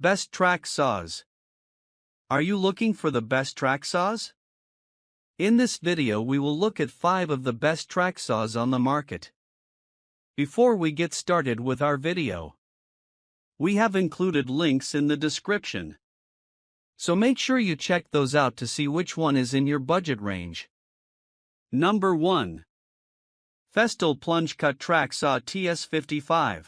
Best track saws. Are you looking for the best track saws? In this video we will look at 5 of the best track saws on the market. Before we get started with our video, we have included links in the description, so make sure you check those out to see which one is in your budget range. Number 1. Festol Plunge Cut Track Saw TS55.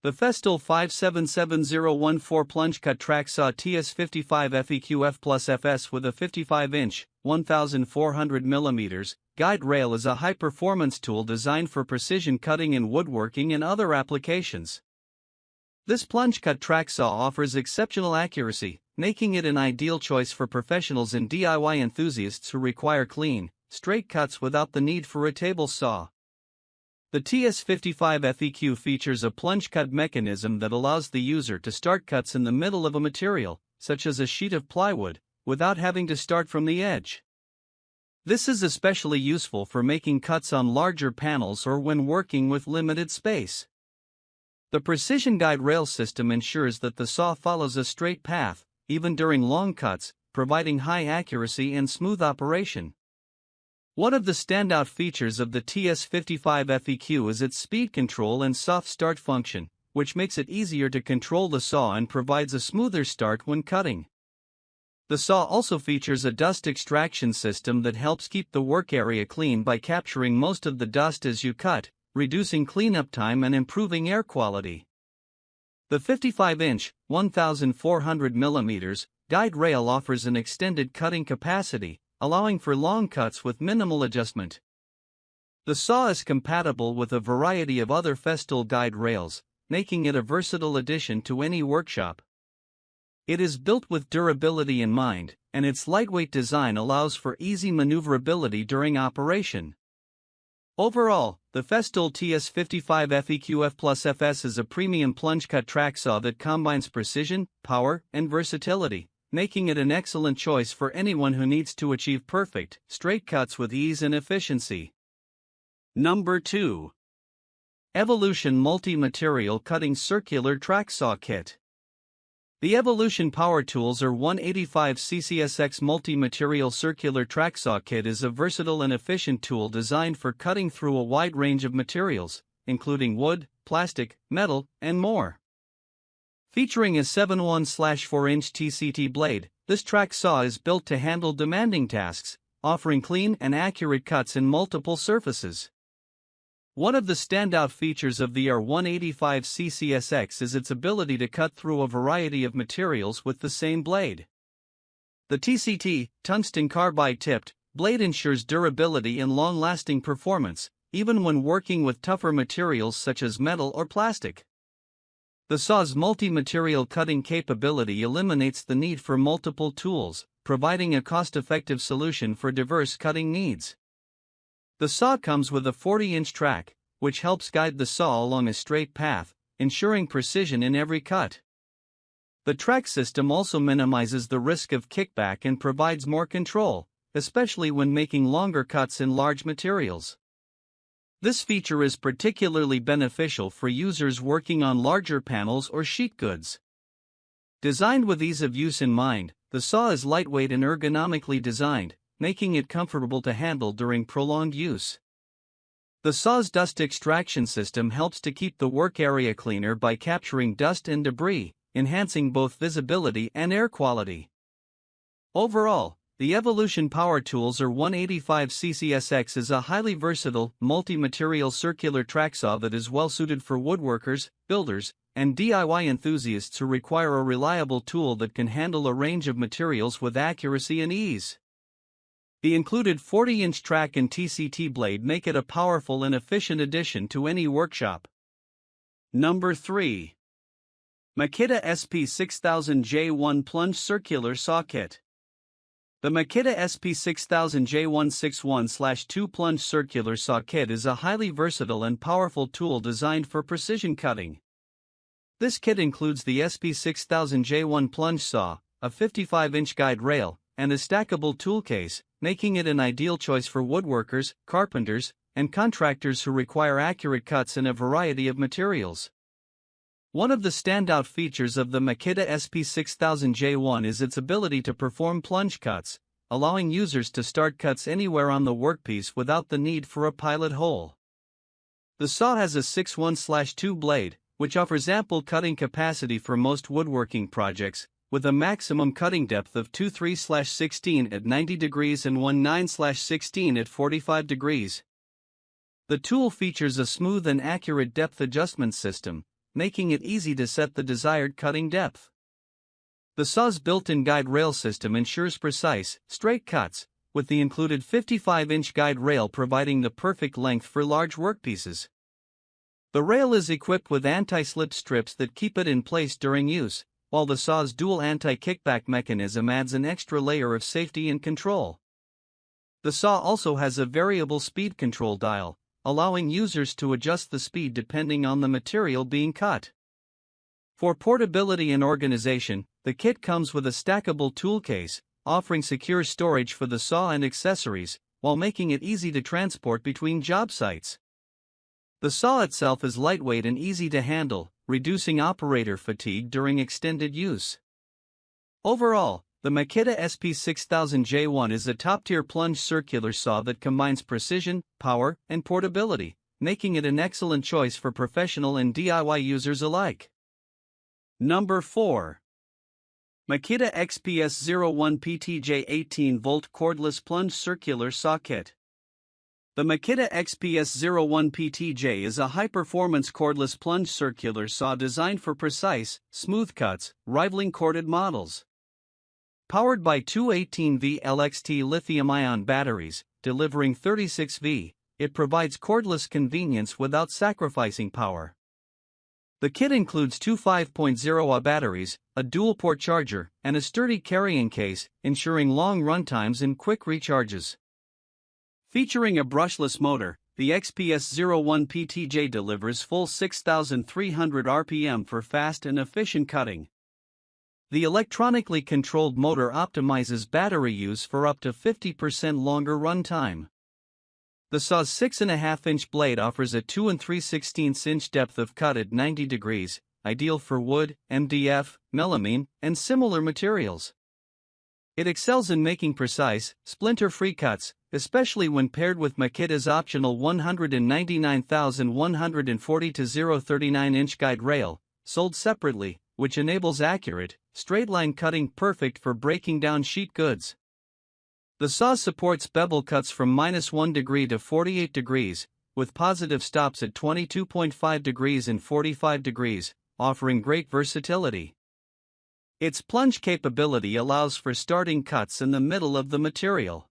The Festol 577014 Plunge Cut Track Saw TS55 FEQF plus FS with a 55-inch, 1,400mm, guide rail is a high-performance tool designed for precision cutting in woodworking and other applications. This plunge cut track saw offers exceptional accuracy, making it an ideal choice for professionals and DIY enthusiasts who require clean, straight cuts without the need for a table saw. The TS55 FEQ features a plunge cut mechanism that allows the user to start cuts in the middle of a material, such as a sheet of plywood, without having to start from the edge. This is especially useful for making cuts on larger panels or when working with limited space. The precision guide rail system ensures that the saw follows a straight path, even during long cuts, providing high accuracy and smooth operation. One of the standout features of the TS55 FEQ is its speed control and soft start function, which makes it easier to control the saw and provides a smoother start when cutting. The saw also features a dust extraction system that helps keep the work area clean by capturing most of the dust as you cut, reducing cleanup time and improving air quality. The 55-inch, 1,400mm, guide rail offers an extended cutting capacity, allowing for long cuts with minimal adjustment. The saw is compatible with a variety of other Festol guide rails, making it a versatile addition to any workshop. It is built with durability in mind, and its lightweight design allows for easy maneuverability during operation. Overall, the Festol TS55 FEQF plus FS is a premium plunge cut track saw that combines precision, power, and versatility, making it an excellent choice for anyone who needs to achieve perfect, straight cuts with ease and efficiency. Number 2. Evolution Multimaterial Cutting Circular Track Saw Kit. The Evolution Power Tools or 185 CCSX Multimaterial Circular Track Saw Kit is a versatile and efficient tool designed for cutting through a wide range of materials, including wood, plastic, metal, and more. Featuring a 7.1/4-inch TCT blade, this track saw is built to handle demanding tasks, offering clean and accurate cuts in multiple surfaces. One of the standout features of the R185 CCSX is its ability to cut through a variety of materials with the same blade. The TCT, tungsten carbide tipped, blade ensures durability and long-lasting performance, even when working with tougher materials such as metal or plastic. The saw's multi-material cutting capability eliminates the need for multiple tools, providing a cost-effective solution for diverse cutting needs. The saw comes with a 40-inch track, which helps guide the saw along a straight path, ensuring precision in every cut. The track system also minimizes the risk of kickback and provides more control, especially when making longer cuts in large materials. This feature is particularly beneficial for users working on larger panels or sheet goods. Designed with ease of use in mind, the saw is lightweight and ergonomically designed, making it comfortable to handle during prolonged use. The saw's dust extraction system helps to keep the work area cleaner by capturing dust and debris, enhancing both visibility and air quality. Overall, the Evolution Power Tools or 185 CCSX is a highly versatile, multi-material circular track saw that is well suited for woodworkers, builders, and DIY enthusiasts who require a reliable tool that can handle a range of materials with accuracy and ease. The included 40-inch track and TCT blade make it a powerful and efficient addition to any workshop. Number 3. Makita SP6000J1 Plunge Circular Saw Kit. The Makita SP6000J161/2 Plunge Circular Saw Kit is a highly versatile and powerful tool designed for precision cutting. This kit includes the SP6000J1 Plunge Saw, a 55-inch guide rail, and a stackable tool case, making it an ideal choice for woodworkers, carpenters, and contractors who require accurate cuts in a variety of materials. One of the standout features of the Makita SP6000J1 is its ability to perform plunge cuts, allowing users to start cuts anywhere on the workpiece without the need for a pilot hole. The saw has a 6-1/2 blade, which offers ample cutting capacity for most woodworking projects, with a maximum cutting depth of 2.3/16 at 90 degrees and 1.9/16 at 45 degrees. The tool features a smooth and accurate depth adjustment system, making it easy to set the desired cutting depth. The saw's built-in guide rail system ensures precise, straight cuts, with the included 55-inch guide rail providing the perfect length for large workpieces. The rail is equipped with anti-slip strips that keep it in place during use, while the saw's dual anti-kickback mechanism adds an extra layer of safety and control. The saw also has a variable speed control dial, allowing users to adjust the speed depending on the material being cut. For portability and organization, the kit comes with a stackable tool case, offering secure storage for the saw and accessories, while making it easy to transport between job sites. The saw itself is lightweight and easy to handle, reducing operator fatigue during extended use. Overall, the Makita SP6000J1 is a top-tier plunge circular saw that combines precision, power, and portability, making it an excellent choice for professional and DIY users alike. Number 4. Makita XPS01 PTJ 18V Cordless Plunge Circular Saw Kit. The Makita XPS01 PTJ is a high-performance cordless plunge circular saw designed for precise, smooth cuts, rivaling corded models. Powered by two 18V LXT lithium-ion batteries, delivering 36V, it provides cordless convenience without sacrificing power. The kit includes two 5.0Ah batteries, a dual-port charger, and a sturdy carrying case, ensuring long runtimes and quick recharges. Featuring a brushless motor, the XPS01 PTJ delivers full 6,300 RPM for fast and efficient cutting. The electronically controlled motor optimizes battery use for up to 50% longer runtime. The saw's 6.5-inch blade offers a 2 3/16-inch depth of cut at 90 degrees, ideal for wood, MDF, melamine, and similar materials. It excels in making precise, splinter-free cuts, especially when paired with Makita's optional 199,140 039-inch guide rail, sold separately, which enables accurate, straight-line cutting perfect for breaking down sheet goods. The saw supports bevel cuts from -1 degree to 48 degrees, with positive stops at 22.5 degrees and 45 degrees, offering great versatility. Its plunge capability allows for starting cuts in the middle of the material.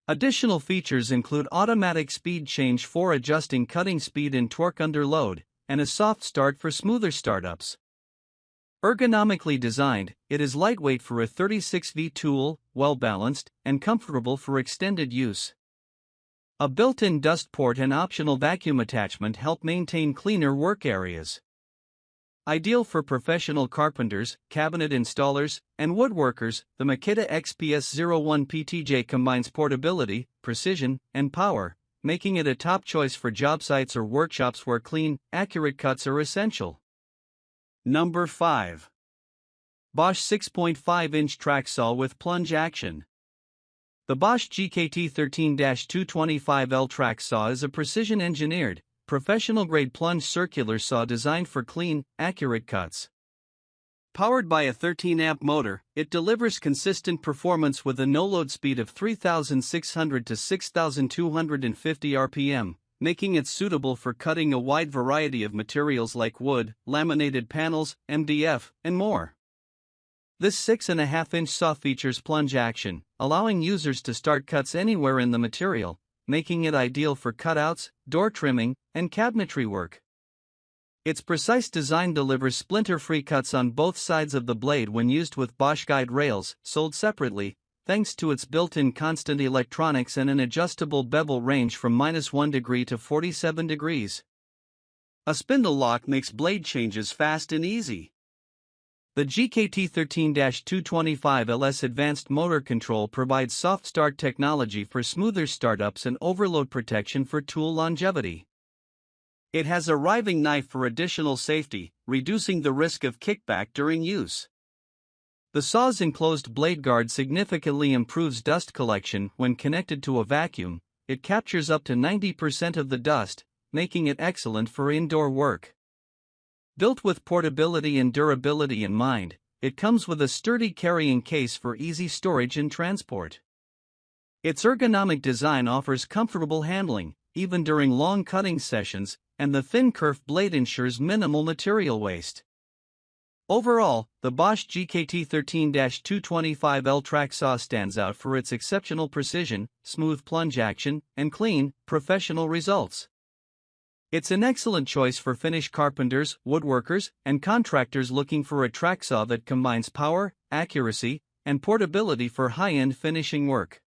Additional features include automatic speed change for adjusting cutting speed and torque under load, and a soft start for smoother startups. Ergonomically designed, it is lightweight for a 36V tool, well-balanced, and comfortable for extended use. A built-in dust port and optional vacuum attachment help maintain cleaner work areas. Ideal for professional carpenters, cabinet installers, and woodworkers, the Makita XPS01 PTJ combines portability, precision, and power, making it a top choice for job sites or workshops where clean, accurate cuts are essential. Number 5. Bosch 6.5-inch track saw with plunge action. The Bosch GKT13-225L track saw is a precision-engineered, professional-grade plunge circular saw designed for clean, accurate cuts. Powered by a 13-amp motor, it delivers consistent performance with a no-load speed of 3,600 to 6,250 RPM, making it suitable for cutting a wide variety of materials like wood, laminated panels, MDF, and more. This 6.5-inch saw features plunge action, allowing users to start cuts anywhere in the material, making it ideal for cutouts, door trimming, and cabinetry work. Its precise design delivers splinter-free cuts on both sides of the blade when used with Bosch guide rails, sold separately, thanks to its built-in constant electronics and an adjustable bevel range from -1 degree to 47 degrees. A spindle lock makes blade changes fast and easy. The GKT13-225LS advanced motor control provides soft start technology for smoother startups and overload protection for tool longevity. It has a riving knife for additional safety, reducing the risk of kickback during use. The saw's enclosed blade guard significantly improves dust collection when connected to a vacuum. It captures up to 90% of the dust, making it excellent for indoor work. Built with portability and durability in mind, it comes with a sturdy carrying case for easy storage and transport. Its ergonomic design offers comfortable handling, even during long cutting sessions, and the thin kerf blade ensures minimal material waste. Overall, the Bosch GKT13-225L track saw stands out for its exceptional precision, smooth plunge action, and clean, professional results. It's an excellent choice for finish carpenters, woodworkers, and contractors looking for a track saw that combines power, accuracy, and portability for high-end finishing work.